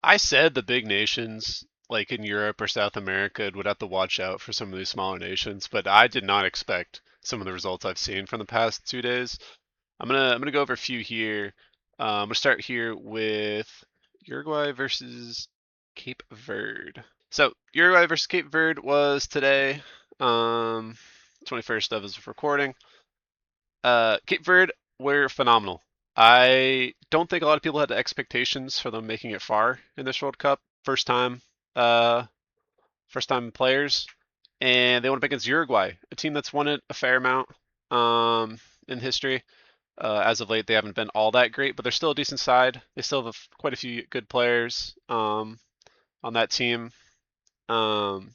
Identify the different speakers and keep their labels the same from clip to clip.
Speaker 1: I said the big nations, like in Europe or South America, would have to watch out for some of these smaller nations, but I did not expect some of the results I've seen from the past 2 days. I'm gonna go over a few here. I'm gonna start here with Uruguay versus Cape Verde. So Uruguay versus Cape Verde was today, um, 21st of his recording. Cape Verde were phenomenal. I don't think a lot of people had expectations for them making it far in this World Cup. Uh, first time players, and they went up against Uruguay, a team that's won it a fair amount in history. As of late, they haven't been all that great, but they're still a decent side. They still have quite a few good players on that team. Um,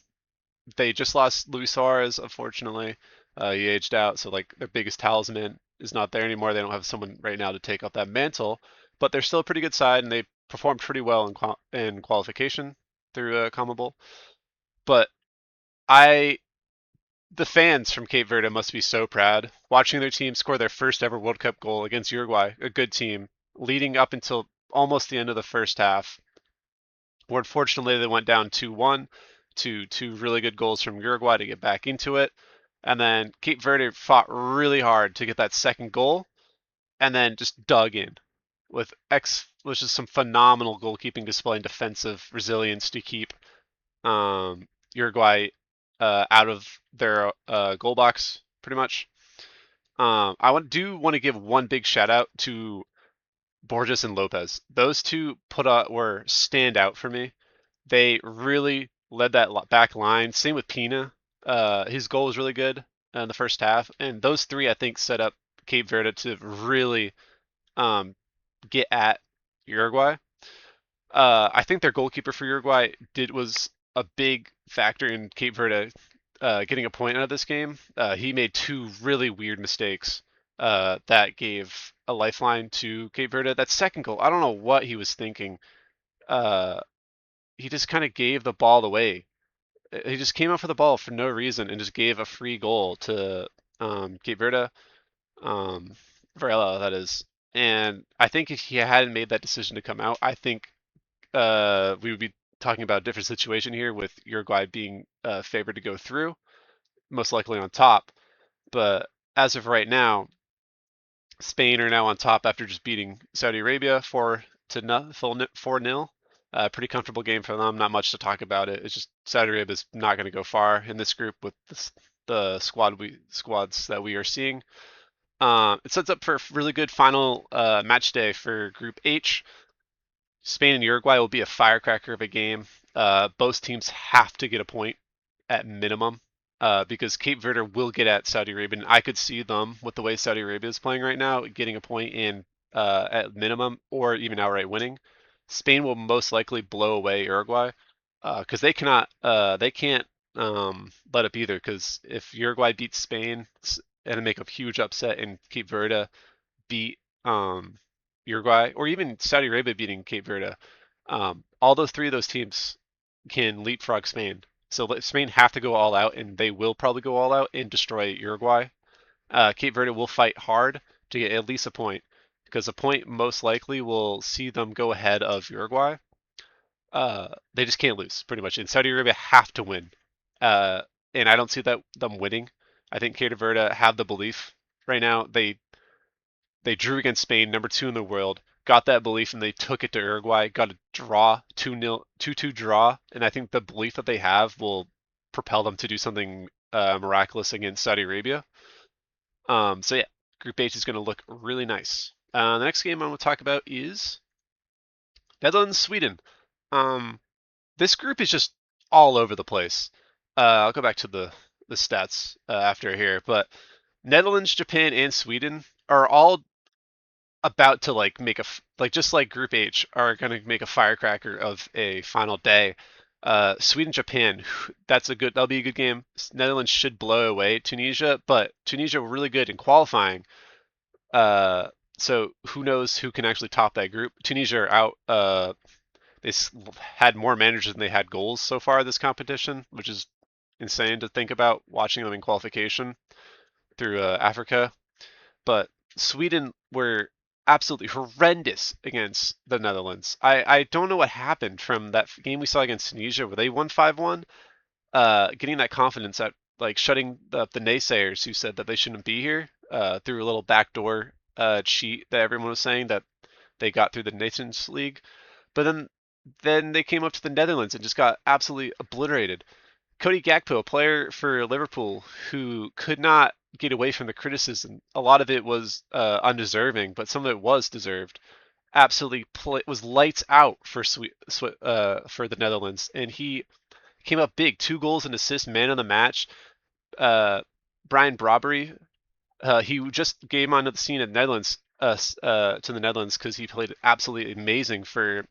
Speaker 1: they just lost Luis Suarez, unfortunately. He aged out, so like their biggest talisman is not there anymore. They don't have someone right now to take up that mantle, but they're still a pretty good side, and they performed pretty well in qualification through CONMEBOL. But I, the fans from Cape Verde must be so proud watching their team score their first ever World Cup goal against Uruguay, a good team, leading up until almost the end of the first half. Where unfortunately they went down 2-1 to two really good goals from Uruguay to get back into it. And then Cape Verde fought really hard to get that second goal and then just dug in which is some phenomenal goalkeeping display and defensive resilience to keep Uruguay out of their goal box pretty much. Do want to give one big shout out to Borges and Lopez. Those two were stand out for me. They really led that back line. Same with Pina. His goal was really good in the first half, and those three I think set up Cape Verde to really um, get at Uruguay. I think their goalkeeper for Uruguay was a big factor in Cape Verde getting a point out of this game. He made two really weird mistakes that gave a lifeline to Cape Verde. That second goal, I don't know what he was thinking. Uh, he just kind of gave the ball away. He just came up for the ball for no reason and just gave a free goal to Cape Verde, um, Varela, that is. And I think if he hadn't made that decision to come out, I think we would be talking about a different situation here with Uruguay being favored to go through, most likely on top. But as of right now, Spain are now on top after just beating Saudi Arabia 4-0. Pretty comfortable game for them. Not much to talk about it. It's just Saudi Arabia is not going to go far in this group with the squads that we are seeing. It sets up for a really good final match day for Group H. Spain and Uruguay will be a firecracker of a game. Both teams have to get a point at minimum because Cape Verde will get at Saudi Arabia. And I could see them, with the way Saudi Arabia is playing right now, getting a point in at minimum or even outright winning. Spain will most likely blow away Uruguay because they can't let up either. Because if Uruguay beats Spain and make a huge upset and Cape Verde beat Uruguay or even Saudi Arabia beating Cape Verde, all those three of those teams can leapfrog Spain. So Spain have to go all out, and they will probably go all out and destroy Uruguay. Cape Verde will fight hard to get at least a point, because a point most likely will see them go ahead of Uruguay. They just can't lose, pretty much. And Saudi Arabia have to win. Uh, and I don't see them winning. I think Cape Verde have the belief right now. They drew against Spain, number two in the world, got that belief, and they took it to Uruguay, got a draw, 2-0, 2-2 draw, and I think the belief that they have will propel them to do something miraculous against Saudi Arabia. So yeah, Group H is going to look really nice. The next game I'm going to talk about is Netherlands Sweden. Um, this group is just all over the place. I'll go back to the stats after here, but Netherlands, Japan, and Sweden are all about to like make just like Group H are going to make a firecracker of a final day. Sweden Japan, that'll be a good game. Netherlands should blow away Tunisia, but Tunisia were really good in qualifying. Uh, so who knows who can actually top that group? Tunisia are out. They had more managers than they had goals so far this competition, which is insane to think about watching them in qualification through Africa. But Sweden were absolutely horrendous against the Netherlands. I don't know what happened from that game we saw against Tunisia where they won 5-1, getting that confidence at like shutting up the naysayers who said that they shouldn't be here through a little backdoor cheat that everyone was saying that they got through the Nations League. But then they came up to the Netherlands and just got absolutely obliterated. Cody Gakpo, a player for Liverpool who could not get away from the criticism. A lot of it was undeserving, but some of it was deserved. Absolutely was lights out for for the Netherlands, and he came up big, 2 goals and assists, man of the match. Uh, Brian Brobbery, he just came onto the scene at Netherlands to the Netherlands because he played absolutely amazing for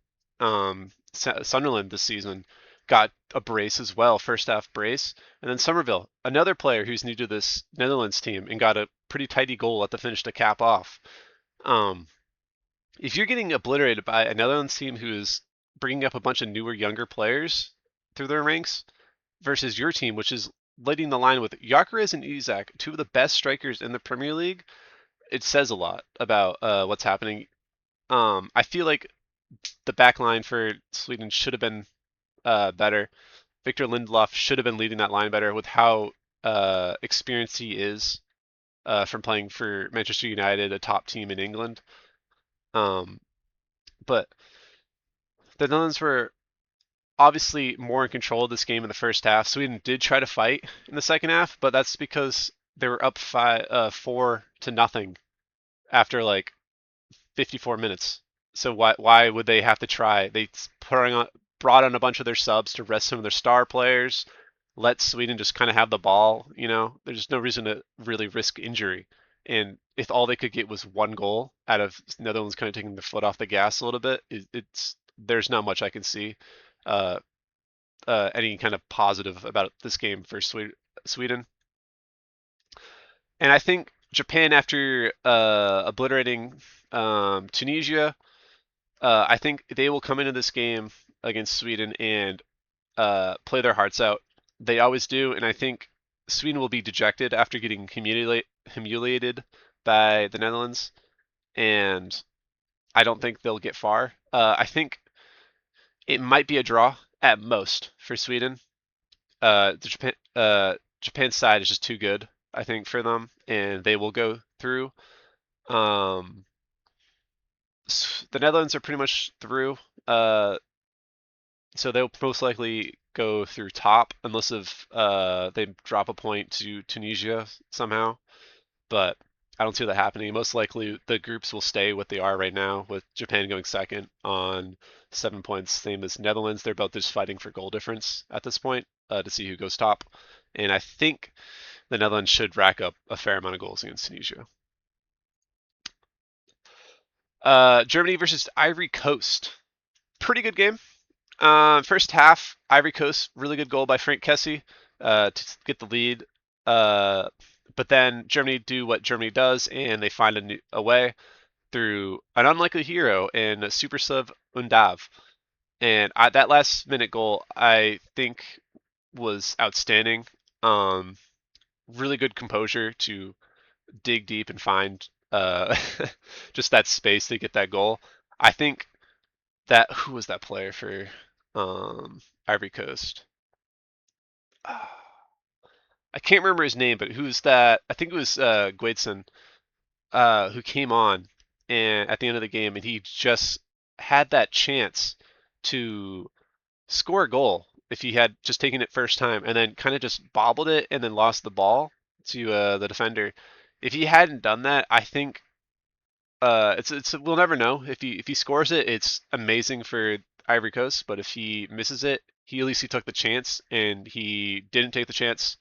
Speaker 1: Sunderland this season. Got a brace as well, first half brace, and then Somerville, another player who's new to this Netherlands team, and got a pretty tidy goal at the finish to cap off. Um, if you're getting obliterated by a Netherlands team who is bringing up a bunch of newer, younger players through their ranks versus your team, which is leading the line with Gyökeres and Isak, two of the best strikers in the Premier League, it says a lot about what's happening. I feel like the back line for Sweden should have been better. Victor Lindelof should have been leading that line better with how experienced he is from playing for Manchester United, a top team in England. Um, but the Netherlands were obviously more in control of this game in the first half. Sweden did try to fight in the second half, but that's because they were up 4-0 after like 54 minutes. So why would they have to try? They brought on a bunch of their subs to rest some of their star players, let Sweden just kind of have the ball. There's no reason to really risk injury. And if all they could get was 1 goal out of Netherlands kind of taking their foot off the gas a little bit, it's there's not much I can see uh, any kind of positive about this game for Sweden. And I think Japan, after obliterating Tunisia, I think they will come into this game against Sweden and play their hearts out. They always do, and I think Sweden will be dejected after getting humiliated by the Netherlands, and I don't think they'll get far. I think it might be a draw at most for Sweden. Japan's side is just too good, I think, for them, and they will go through. Um, the Netherlands are pretty much through. So they'll most likely go through top unless if they drop a point to Tunisia somehow. But I don't see that happening. Most likely the groups will stay what they are right now, with Japan going second on 7 points, same as Netherlands. They're both just fighting for goal difference at this point to see who goes top. And I think the Netherlands should rack up a fair amount of goals against Tunisia. Germany versus Ivory Coast. Pretty good game. First half, Ivory Coast, really good goal by Frank Kessie to get the lead. But then Germany do what Germany does, and they find a way through an unlikely hero in Super Sub Undav. And that last minute goal, I think, was outstanding. Um, really good composure to dig deep and find just that space to get that goal. I think that who was that player for Ivory Coast? I can't remember his name, but who's that? I think it was Guedson, who came on and at the end of the game, and he just had that chance to score a goal if he had just taken it first time, and then kind of just bobbled it and then lost the ball to the defender. If he hadn't done that, I think it's we'll never know. If he scores it, it's amazing for Ivory Coast. But if he misses it, at least he took the chance, and he didn't take the chance,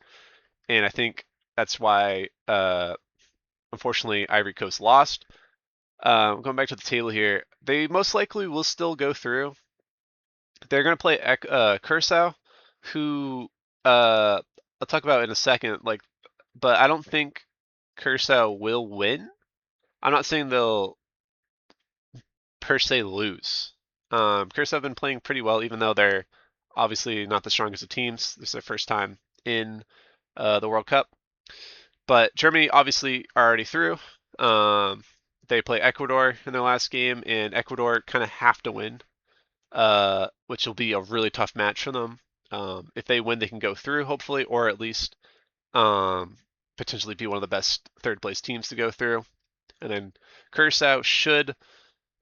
Speaker 1: and I think that's why unfortunately Ivory Coast lost. Going back to the table here, they most likely will still go through. They're going to play Curacao, who I'll talk about in a second. But I don't think Curacao will win. I'm not saying they'll per se lose. Curacao have been playing pretty well, even though they're obviously not the strongest of teams. This is their first time in the World Cup. But Germany obviously are already through. they play Ecuador in their last game, and Ecuador kind of have to win, which will be a really tough match for them. If they win, they can go through, hopefully, or at least um, potentially be one of the best third place teams to go through. And then Curacao should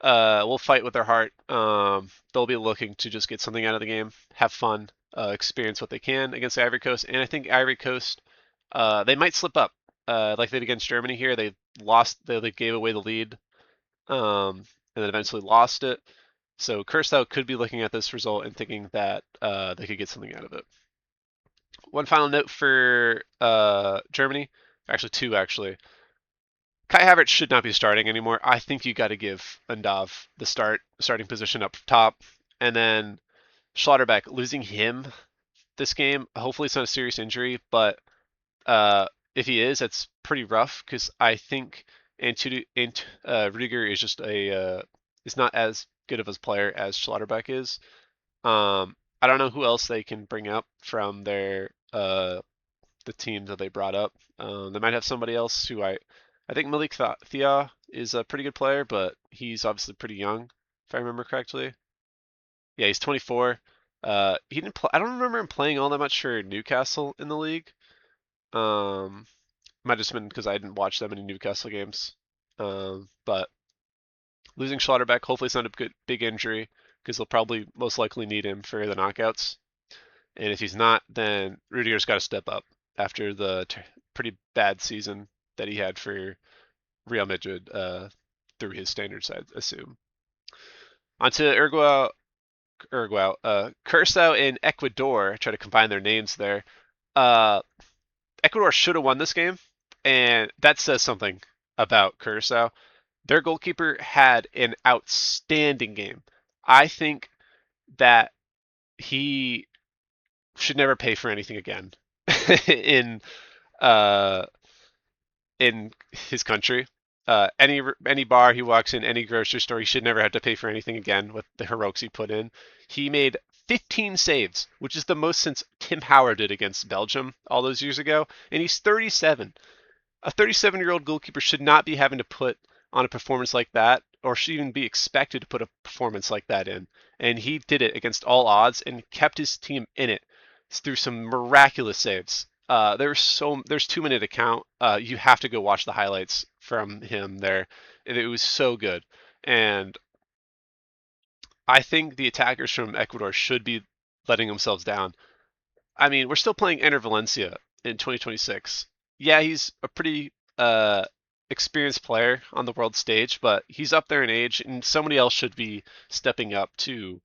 Speaker 1: will fight with their heart. They'll be looking to just get something out of the game, have fun, experience what they can against the Ivory Coast. And I think Ivory Coast, they might slip up, like they did against Germany here. They lost, they gave away the lead, and then eventually lost it. So Curacao could be looking at this result and thinking that they could get something out of it. One final note for Germany, actually two actually. Kai Havertz should not be starting anymore. I think you got to give Undav the starting position up top, and then Schlotterbeck, losing him this game. Hopefully it's not a serious injury, but if he is, that's pretty rough because I think Rudiger is just is not as good of a player as Schlotterbeck is. I don't know who else they can bring up from their the team that they brought up. They might have somebody else who I think Malik Thia is a pretty good player, but he's obviously pretty young, if I remember correctly. Yeah, he's 24. He didn't. I don't remember him playing all that much for Newcastle in the league. Um, Might have just been because I didn't watch that many Newcastle games. But losing Schlotterbeck, hopefully it's not a good big injury because they'll probably most likely need him for the knockouts. And if he's not, then Rudiger's got to step up after the pretty bad season that he had for Real Madrid through his standards, I assume. Onto Curacao and Ecuador. I try to combine their names there. Uh, Ecuador should have won this game, and that says something about Curacao. Their goalkeeper had an outstanding game. I think that he should never pay for anything again in uh, in his country. Any bar he walks in, any grocery store, he should never have to pay for anything again with the heroics he put in. He made 15 saves, which is the most since Tim Howard did against Belgium all those years ago, and he's 37. A 37-year-old goalkeeper should not be having to put on a performance like that, or should even be expected to put a performance like that in. And he did it against all odds and kept his team in it through some miraculous saves. There's too many to count. You have to go watch the highlights from him there. It was so good, and I think the attackers from Ecuador should be letting themselves down. I mean, we're still playing Enter Valencia in 2026. Yeah, he's a pretty experienced player on the world stage, but he's up there in age, and somebody else should be stepping up to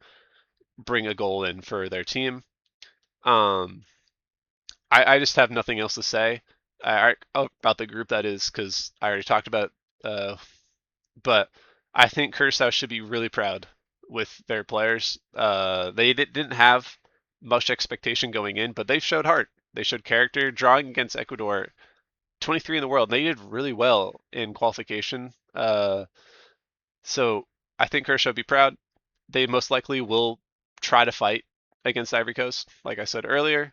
Speaker 1: bring a goal in for their team. Um, I just have nothing else to say about the group that is because I already talked about. Uh, but I think Curacao should be really proud with their players. They didn't have much expectation going in, but they showed heart. They showed character. Drawing against Ecuador, 23 in the world, they did really well in qualification. So I think Kershaw would be proud. They most likely will try to fight against Ivory Coast, like I said earlier.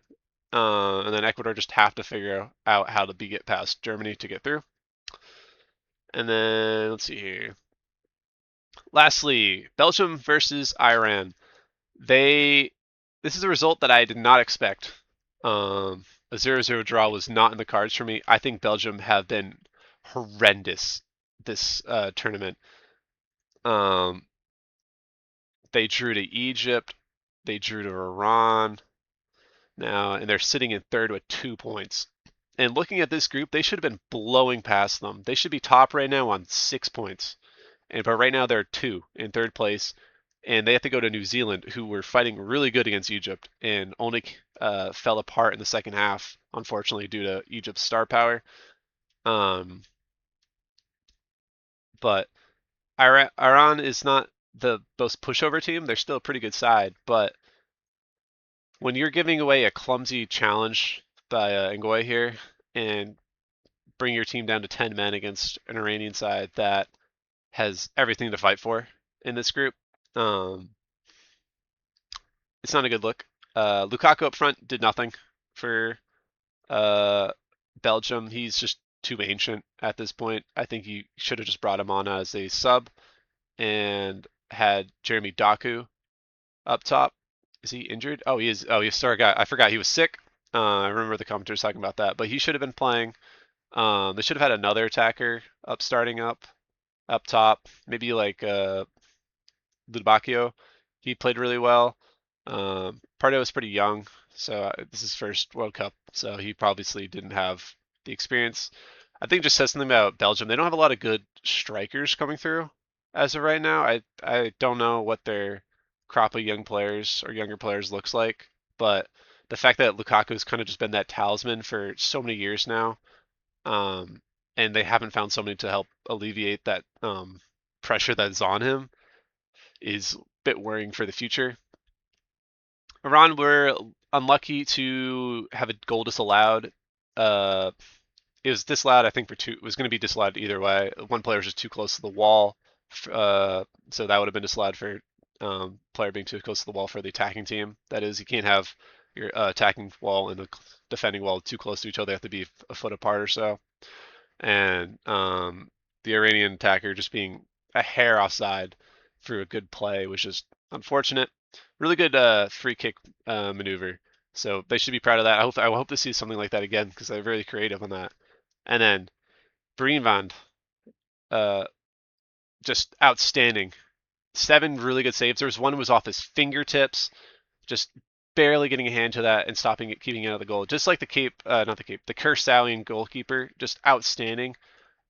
Speaker 1: And then Ecuador just have to figure out how to get past Germany to get through. And then let's see here. Lastly, Belgium versus Iran. This is a result that I did not expect. A 0-0 draw was not in the cards for me. I think Belgium have been horrendous this tournament. They drew to Egypt. They drew to Iran now, and they're sitting in third with 2 points. And looking at this group, they should have been blowing past them. They should be top right now on 6 points. But right now they're 2 in third place, and they have to go to New Zealand, who were fighting really good against Egypt and only fell apart in the second half, unfortunately, due to Egypt's star power. But Iran is not the most pushover team. They're still a pretty good side, but when you're giving away a clumsy challenge by Ngoy here and bring your team down to 10 men against an Iranian side that has everything to fight for in this group, it's not a good look. Lukaku up front did nothing for Belgium. He's just too ancient at this point. I think you should have just brought him on as a sub and had Jeremy Doku up top. Is he injured? Oh, he is. Oh, he's sorry, guy. I forgot he was sick. I remember the commentators talking about that, but he should have been playing. They should have had another attacker starting up top. Maybe like Lubakio. He played really well. Pardo was pretty young, so this is his first World Cup, so he obviously didn't have the experience. I think it just says something about Belgium. They don't have a lot of good strikers coming through as of right now. I don't know what their crop of young players or younger players looks like, but the fact that Lukaku's kind of just been that talisman for so many years now, um, and they haven't found somebody to help alleviate that pressure that's on him is a bit worrying for the future. Iran were unlucky to have a goal disallowed. Uh, it was disallowed, I think, for two. It was going to be disallowed either way. One player was just too close to the wall, so that would have been disallowed for player being too close to the wall for the attacking team. That is, you can't have your attacking wall and the defending wall too close to each other. They have to be a foot apart or so. And the Iranian attacker just being a hair offside through a good play was just unfortunate. Really good free kick maneuver. So they should be proud of that. I hope to see something like that again because they're very creative on that. And then Breenvand, uh, just outstanding. 7 really good saves. There was one that was off his fingertips, just barely getting a hand to that and stopping it, keeping it out of the goal. Just like the not the Cape, the Kursalian goalkeeper, just outstanding.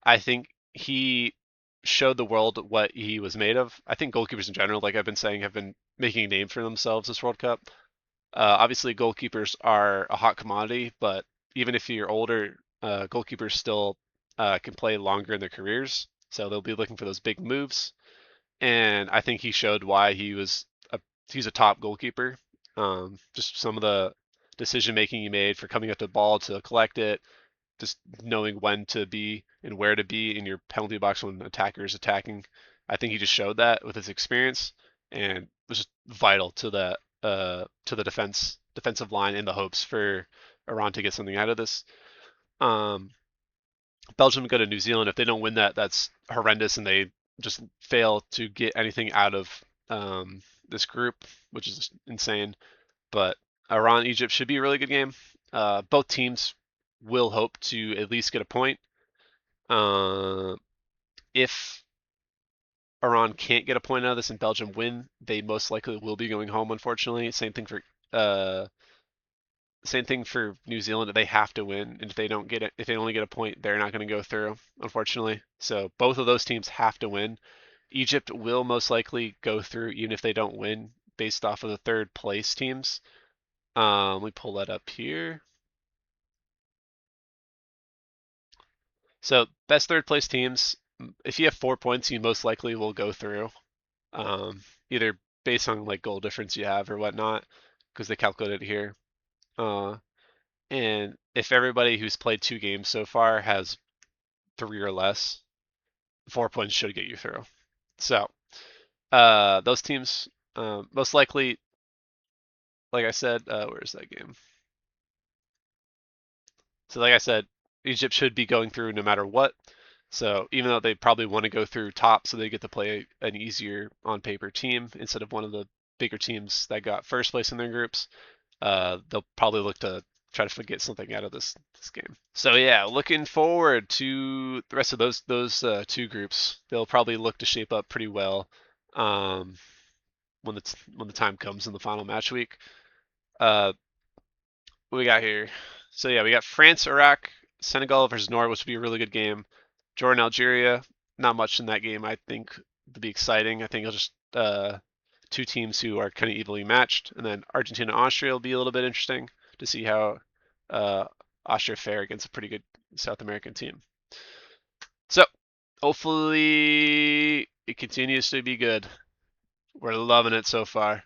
Speaker 1: I think he showed the world what he was made of. I think goalkeepers in general, like I've been saying, have been making a name for themselves this World Cup. Obviously, goalkeepers are a hot commodity, but even if you're older, goalkeepers still can play longer in their careers. So they'll be looking for those big moves. And I think he showed why he's a top goalkeeper. Just some of the decision making he made for coming up to the ball to collect it, just knowing when to be and where to be in your penalty box when the attacker is attacking. I think he just showed that with his experience and was just vital to the defensive line in the hopes for Iran to get something out of this. Um, Belgium go to New Zealand. If they don't win that, that's horrendous, and they just fail to get anything out of this group, which is insane. But Iran Egypt should be a really good game. Both teams will hope to at least get a point. Uh, if Iran can't get a point out of this and Belgium win, they most likely will be going home. Unfortunately, uh, same thing for New Zealand. They have to win, and if they don't get it, if they only get a point, they're not going to go through. Unfortunately, so both of those teams have to win. Egypt will most likely go through even if they don't win, based off of the third place teams. Let me pull that up here. So best third place teams, if you have 4 points, you most likely will go through, either based on like goal difference you have or whatnot, because they calculate it here. And if everybody who's played 2 games so far has 3 or less, 4 points should get you through. So those teams, most likely, like I said, where's that game? So like I said, Egypt should be going through no matter what. So even though they probably want to go through top so they get to play an easier on paper team instead of one of the bigger teams that got first place in their groups, they'll probably look to try to get something out of this game. So yeah, looking forward to the rest of those 2 groups. They'll probably look to shape up pretty well when the time comes in the final match week. Uh, what we got here? So yeah, we got France, Iraq, Senegal versus Norway, which would be a really good game. Jordan, Algeria, not much in that game. I think to be exciting. I think it'll just 2 teams who are kind of evenly matched, and then Argentina, Austria will be a little bit interesting to see how uh, Austria fare against a pretty good South American team. So hopefully it continues to be good. We're loving it so far.